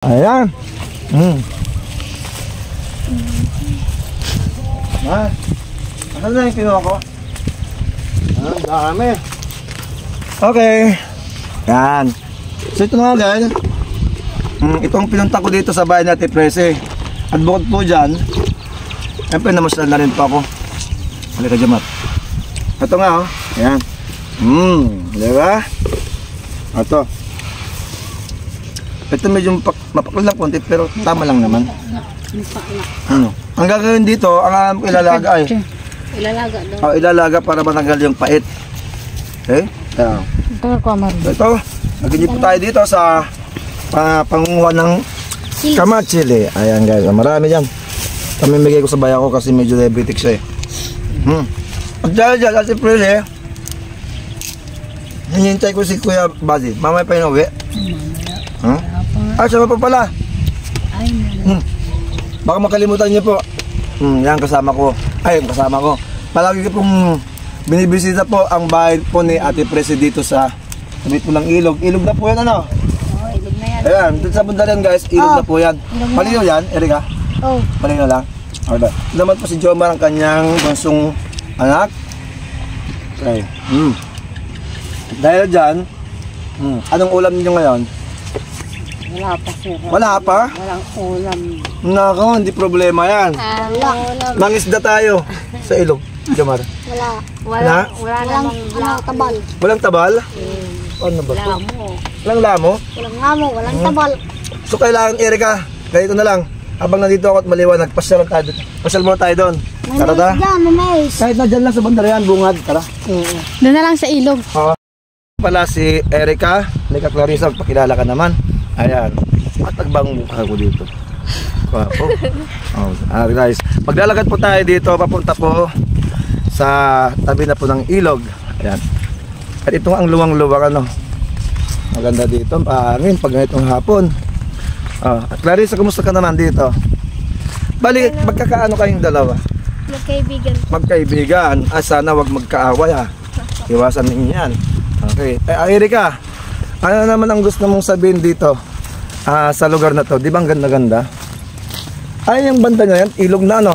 Ayan. Ano na yung kinuha ko? Ang dami. Okay. Yan. So ito nga guys. Itong pinunta ko dito sa bahay natin Prese. At bukod po dyan, siyempre namasal na rin po ako. Halika dyan, Mat. Ito nga oh. Ayan. Diba? Ito. Ito medyo mapakul lang konti pero tama lang naman. Ang gagawin dito, ang ilalaga ay Ilalaga daw. Ilalaga para matanggal yung pait. Okay? Ayan. Ito, nagiging po tayo dito sa pangunguha ng kamatsili. Ayan guys, marami yan. Pamimigay ko sa bayan ko kasi medyo diabetic siya eh. At dyan, kasi Prele, hinihintay ko si Kuya Bazi. Mamaya pa yun uwi. Sama pa pala. Baka makalimutan niyo po. Yan kasama ko. Ay, kasama ko. Palagi ko pong binibisita po ang bahay po ni Ate Prese dito sa tabi po ng ilog. Ilog na po yan ano? Oo, ilog na yan. Ayan, dito sa bundaran guys, ilog na po yan. Malino yan, Erika? Oo. Malino lang. Okay. Naman po si Jomar ang kanyang bansong anak. Okay. Dahil dyan, anong ulam niyo ngayon? Wala pa sir. Wala pa? Walang ulam. Nako, hindi problema yan. Wala. Mangisda tayo sa ilog, Jomar. Wala namang tabal. Walang tabal? Ano ba? lamo. Walang lamo? Walang ngamo, walang tabal. So kailangan, Erika, ganito na lang. Habang nandito ako at maliwanag, pasyal tayo doon. Pasyal muna tayo doon. Tara, tara. May mais. Kahit na dyan lang sa bandara yan, bungad. Tara. Doon na lang sa ilog. Pala si Erika, Erika Clarissa, pakilala ka naman. Ayan. At nagbang mukha ko dito. Wapo. Guys, maglalakad po tayo dito, papunta po sa tabi na po ng ilog. Ayan. At ito ang luwang-luwang ano. Maganda dito, pangin pag ganitong hapon. At Clarissa, kumusta ka naman dito? Bali, magkakaano kayong dalawa? Magkaibigan. Magkaibigan. Sana wag magkaaway ha. Iwasan ninyo yan. Okay. Erika, ano naman ang gusto mong sabihin dito sa lugar na to? Di ba ang ganda-ganda? Ay, yung banda na yan, ilog na ano?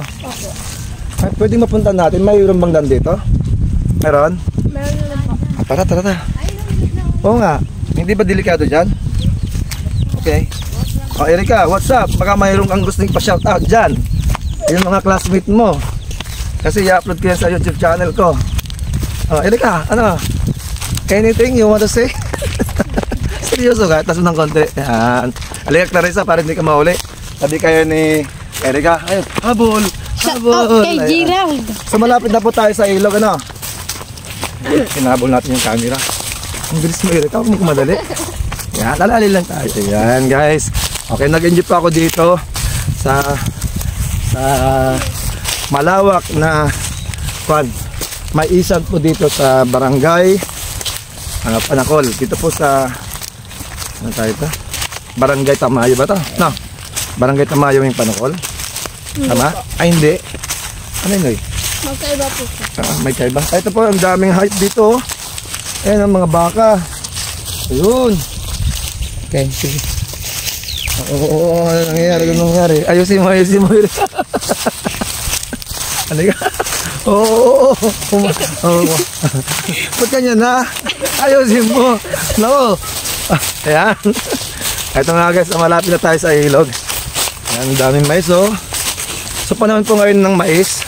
Ay, pwede mapunta natin. Mayroon bang dan dito? Meron? Meron na lang po. Tara, tara, tara. Oo nga. Hindi ba delikado dyan? Okay. Erika, what's up? Baka mayroon kang gustong pa-shoutout dyan. Yung mga classmate mo. Kasi i-upload ko yan sa YouTube channel ko. Erika, ano? Anything you want to say? Seryoso ka? Taso ng konti. Yan. Halika Clarissa para hindi ka mauli. Sabi kayo ni Erika. Ayun, habol! Habol! Okay, Gerald. So malapit na po tayo sa ilog, ano? Kinabol natin yung camera. Ang bilis mo Erika, huwag mo kumadali. Yan, alali lang tayo. Yan guys. Okay, nag-enjoy pa ako dito sa malawak na maisan po dito sa barangay Panakol. Dito po sa ano tayo ito? Barangay Tamayo ba ito? No. Barangay Tamayo yung Panakol. Tama? Ay hindi. Ano yun? Magkaiba po siya. May kaiba. Ito po ang daming height dito. Ayan ang mga baka. Ayun. Okay, sige. Oo, ano nangyayari? Ano nangyayari? Ayusin mo, ayusin mo. Ano ka? Oo. Ba't ganyan na? Ayusin mo. No. Ayan. Ito nga guys, malapit na tayo sa ilog. Ayan, daming mais oh. So panahon po ngayon ng mais.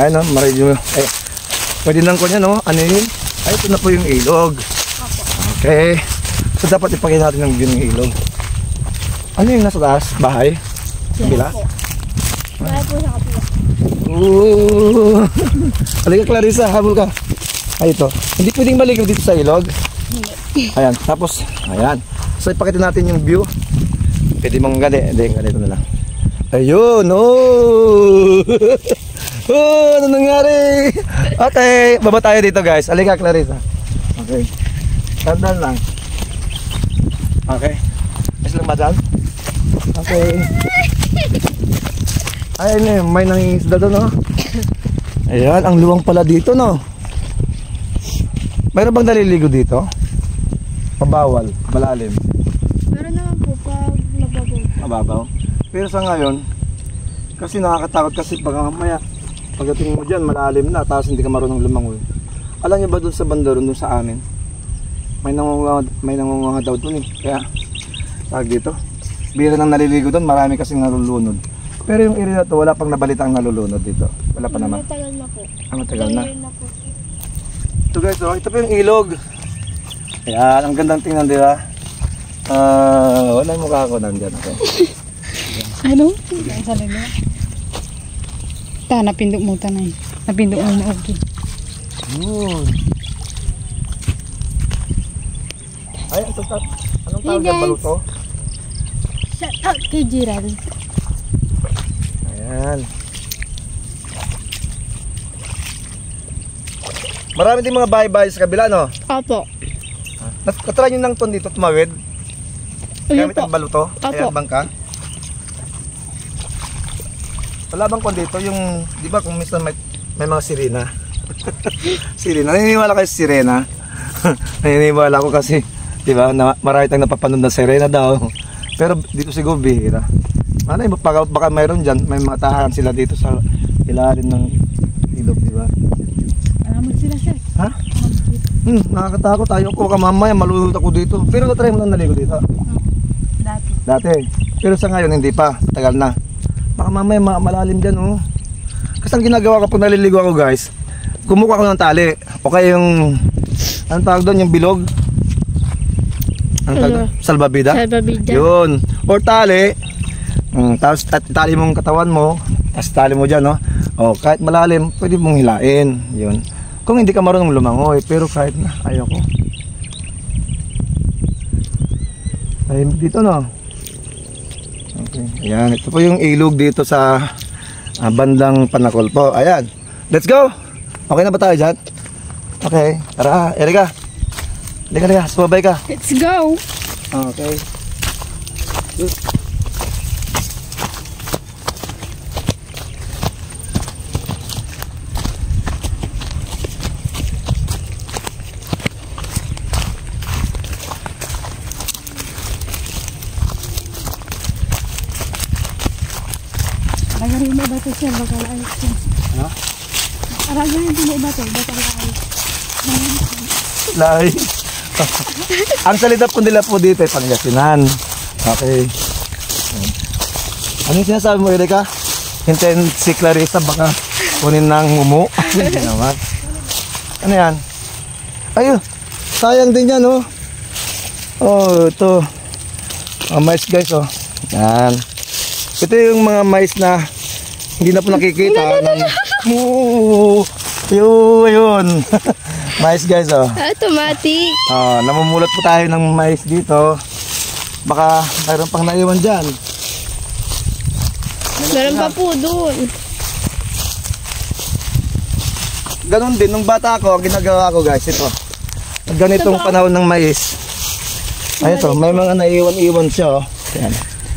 Ayan oh, maridyo. Pwede nang ko niya no? Ano yun? Ay, ito na po yung ilog. Okay. So dapat ipakita natin ng view ng ilog. Ano yung nasa taas? Bahay? Kabila? Bahay po sa kapila. Halika Clarissa, habol ka. Ay ito. Hindi pwedeng maligaw dito sa ilog. Ayan. Tapos, ayan. So ipakita natin yung view. Pwede mong gali. Hindi, ganito na lang. Ayun. Oh! Oh! Ano nangyari? Okay. Baba tayo dito guys. Halika Clarissa. Okay. Tandaan lang. Okay. Mas lang ba dyan? Okay. Ay, may nangingisda doon, no? Ayan, ang luwang pala dito, no? Mayroon bang naliligo dito? Pabawal, malalim. Meron naman po pag mababaw. Pero sa ngayon, kasi nakakatakot kasi baka mamaya pagdating mo dyan, malalim na, tapos hindi ka marunong lumangoy. Alam niyo ba doon sa banda doon sa amin? May nangunga daw doon eh. Kaya, tawag dito. Bira nang naliligo doon, marami kasing nalulunod. Pero yung area na to, wala pang nabalita ang nalulunod dito. Wala pa naman. Matagal na po. Matagal na. Year na po. Ito guys, oh, ito pa yung ilog. Ayan, ang gandang tingnan, di ba? Wala yung mukha ko nandyan. Okay. Ano? Sa lalo. Ta, napindok mo tanay. Napindok mo na okay. Yun. Ay, ito ta. Anong tawag Hey, yung guys. baluto? Shout out kay Gerald. Ayan. Marami din mga bahay-bahay sa kabila, no? Opo. Natry nyo ng ton dito, tumawid. Ayun Gamit po. ang baluto. Opo. Ayan, bangka. Wala bang kon dito, yung, di ba kung minsan may mga sirena. Sirena. Naniniwala kayo sa sirena? Naniniwala ko kasi, di ba, marami tayong napapanood na sirena daw. Pero dito siguro bihira. Ano yung baka mayroon dyan, may mga tahanan sila dito sa ilalim ng ilog, di ba? Alam mo sila, sir. Ha? Nakakatakot tayo ko, baka mamaya malulunod ako dito. Pero natry mo lang naligo dito. Dati. Dati. Pero sa ngayon hindi pa, tagal na. Baka mamaya malalim dyan, oh. Kasi ang ginagawa ko pag naliligo ako, guys, kumukuha ko ng tali. O kaya yung, anong tawag doon, yung bilog? Anong tawag doon? Salbabida? Salbabida. Yun. Or tali. Tapos tali mong katawan mo, tapos tali mo dyan, no? O kahit malalim, pwede mong hilain. Yun. Kung hindi ka marunong lumangoy, pero kahit na, ayaw ko. Ay, dito, no? Okay. Ayan, ito po yung ilog dito sa bandang Panakol po. Ayan. Let's go! Okay na ba tayo dyan? Okay. Tara, Erika. Halika, sumabay ka. Let's go! Okay. Aragarin mo ba ito, sir? Baka laayos siya. Ano? Aragarin mo ba ito? Baka laayos. Lai. Ang salita po nila po dito ay Pangasinan. Okay. Ano yung sinasabi mo, Erika? Hintayin si Clarissa baka kunin ng umu. Hindi naman. Ano yan? Ayun. Sayang din yan, oh. Oh, ito. Mais, guys, oh. Yan. Ito yung mga mais na hindi na po nakikita. Yun. Mais, guys, oh. Automatic. Namumulat po tayo ng mais dito. Baka mayroon pang naiwan dyan. Meron pa po doon. Ganon din, nung bata ako, ang ginagawa ko, guys, ito. Ganitong panahon ng mais. Ay, ito, may mga naiwan-iwan siya, oh. Yan.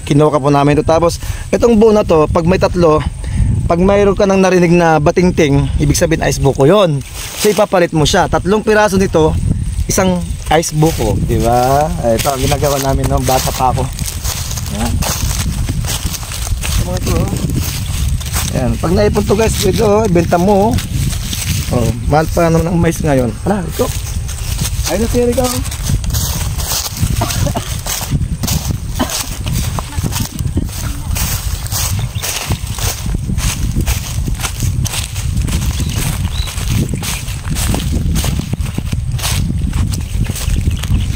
Kinuha po namin ito. Tapos, itong buo na to, pag may tatlo, pag mayroon ka nang narinig na batingting, ibig sabihin ice buko yon. So, ipapalit mo siya. 3 piraso nito, isang ice buko. Diba? Ito, ang ginagawa namin nung bata pa ako. Yan. Ito mga ito, oh. Yan. Pag naipon to, guys, ito, oh, ibenta mo, oh. Oh, mahal pa naman ang mais ngayon. Hala, ito. Ayun na, Erika, oh.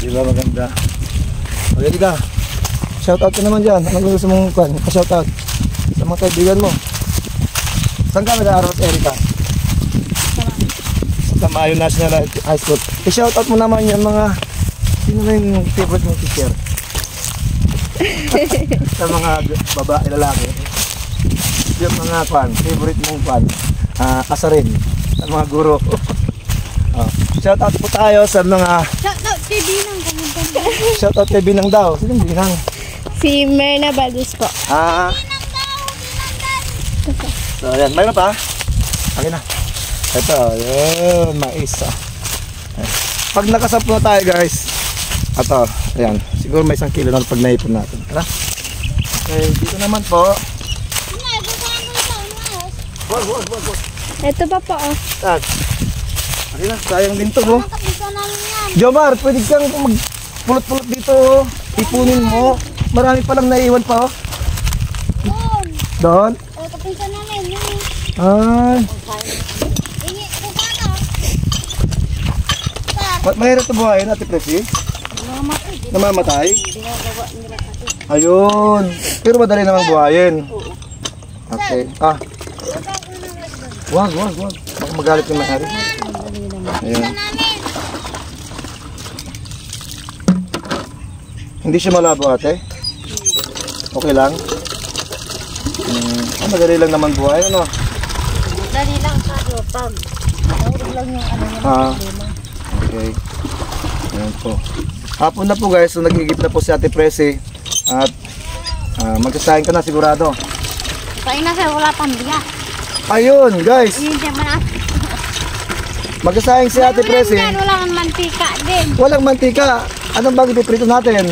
Diba maganda? Okay, Erika. Shoutout ka naman dyan. Anong gusto mong kwan? Pa-shoutout sa mga kaibigan mo. Saan ka nag-aaral, Erika? Sa Tamayo National High School. I-shoutout mo naman yung mga sino na yung favorite mong teacher? Sa mga babae, lalaki. Yung mga kwan, favorite mong kwan. Asarin. Sa mga guro. Oh. Shoutout po tayo sa mga Shout out kay Binang. shoutout kay Binang daw. Sinong Binang? Si Merna Valdez po. So ayan, mayroon pa? Okay na. Ito, yun, mais. Pag nakasampu na tayo, guys. Ito, ayan. Siguro may 1 kilo na pag naipon natin. Tara. Okay, dito naman po. Wag. Ito pa po, oh. Tag. Okay na, sayang din to, no? Jomar, pwede kang magpulot-pulot dito, oh. Ipunin mo. Marami palang naiwan pa, oh. Doon? Ay. Mahirap ito buhayin, Ate Presi? Namamatay? Ayun. Pero madali namang buhayin. Okay. Ah. Wag. Baka magalit yung may-ari. Ayun. Hindi siya malabo, ate? Okay lang? Madali lang naman buhay, ano? Dali lang sa pag nahulog lang yung ano yung problema. Okay. Ayan po. Hapon na po guys, so nag-igip na po si Ate Presi. At magsasahin ka na sigurado. Kain na sir, wala pang biya. Ayun guys, Hindi man magsasahin si Ate Presi. wala kang mantika din. Walang mantika. Anong bagay piprito natin?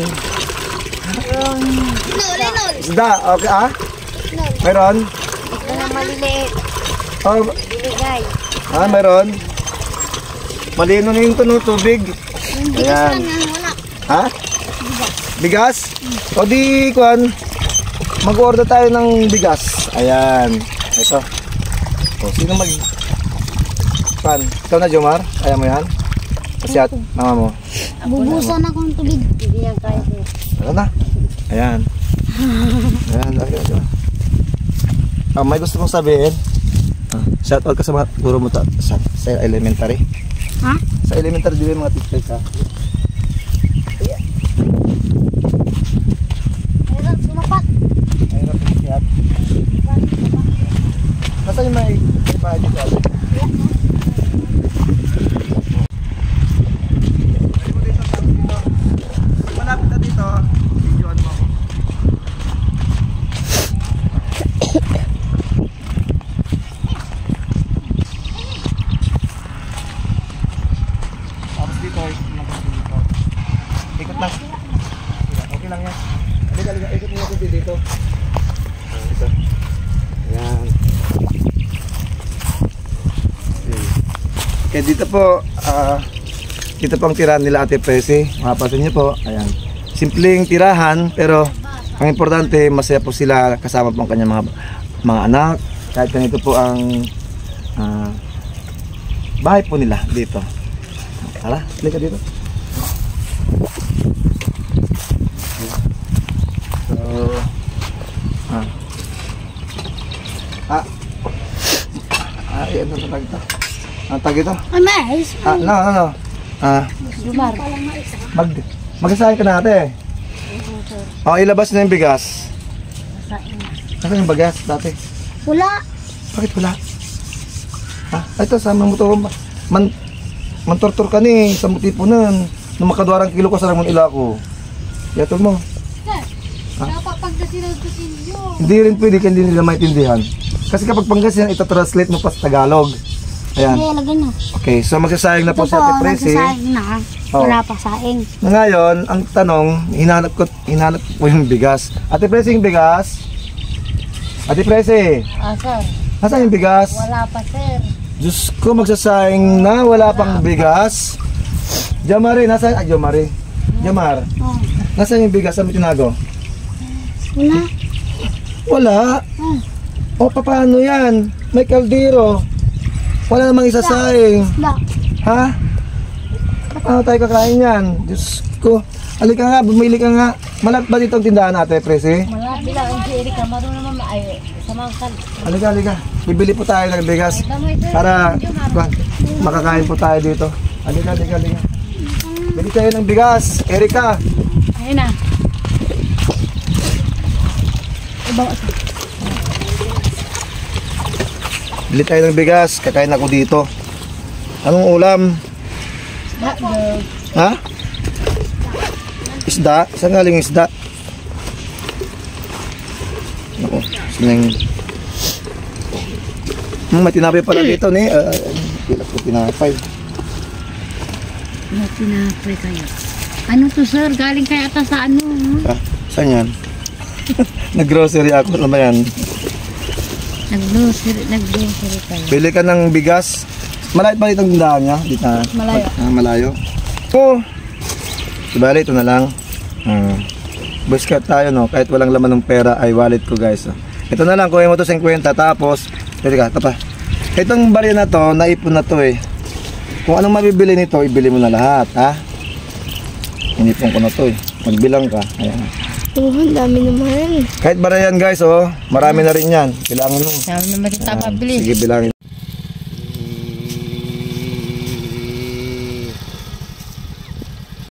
Isda, okay ah? Meron? Ito na maliliit. Oh, Biligay. meron. Malino na yung tubig. Ayan. Wala. Ha? Bigas? O di, kuan, mag-order tayo ng bigas. Ayan. Ito. O, sino mag... Kuan, ikaw na, Jomar? Kaya mo yan? Kasi at mama mo. Bubusan akong tubig. Hindi yan kaya sir. Ano na? Ayan. Ayan, ayan. May gusto kong sabihin. Shout out ka sa mga guro mo sa elementary. Ha? Sa elementary din mga teachers ha. Ayun, sumapat. Ayun ang siya. Nasaan yung may bahay dito? Malapit na dito. Videoan mo ako. Tapos dito, ikot lang. Okay lang yan. Halika, ikot mo ako dito. Ito. Ayan. Okay, dito po, dito pang tirahan nila Ate Presi. Mapapansin niyo po, ayan. Simpleng tirahan, pero ang importante, masaya po sila kasama po ang kanyang mga anak. Kahit ganito po ang bahay po nila dito. Tara, halika dito. So, ano na tag ito? Ang tag ito? Amaz. No. Lumar. Magsasahin ka na ate. Ilabas na yung bigas. Nasaan yung bigas dati? Wala. Bakit wala? Ito sama mo to. Mantortor ka ni sa motipo nun. Nung makadwarang kilo ko sa ramon ila ko. Yatol mo. Dapat pagkasinan ko sinyo. Hindi rin pwede kaya hindi nila maintindihan. Kasi kapag Pangasinan, ita-translate mo pa sa Tagalog. Ayan. Hindi, lagyan na. Okay, so magsasayang na po si Ate Presi. Nagsasaing na. Wala pa saing. Ngayon, ang tanong, hinanap ko po yung bigas. Ate Presi, yung bigas? Ate Presi, Sir. nasaan yung bigas? Wala pa, sir. Diyos ko, magsasayang na, wala pang bigas. Jamari, nasaan? Jamari. Jamar, Oh. nasaan yung bigas? Saan mo tinago? Wala. Wala. O, paano yan? May kaldero. Wala namang isasaing. Wala. Ha? Paano tayo kakain yan? Diyos ko. Halika nga, bumili ka nga. Malapit ba dito ang tindahan natin, Presi? Malapit lang ang Erika. Marunong naman samangkal. Halika. Bibili po tayo ng bigas. Para makakain po tayo dito. Halika. Bili tayo ng bigas. Erika. Ayun na. Bili tayo ng bigas. Kakain ako dito. Anong ulam? Ha? Isda? Saan galing isda? Ako, sinang... may tinapay pala dito ni. Pilak ko tinapay. May pinapay kayo. Ano to, sir? Galing kaya ata sa ano? Saan yan? Nag-grocery ako. Ano ba yan? Nag-grocery kayo. Bili ka ng bigas. Malayo pa itong tindahan niya? Dito. Malayo. Malayo. Oo. Bali, ito na lang. Boys cut tayo, no? Kahit walang laman ng pera ay wallet ko, guys. Oh. Ito na lang, kuhin mo to 50. Tapos, pwede ka, ito pa. Itong barya na to, naipon na to eh. Kung anong mabibili nito, ibili mo na lahat, ha? Inipon ko na to eh. Magbilang ka. Ayan. Ang dami naman. Kahit bara yan, guys, oh. Marami na rin yan. Bilangin mo. Sabi naman kita pabili. Sige, bilangin.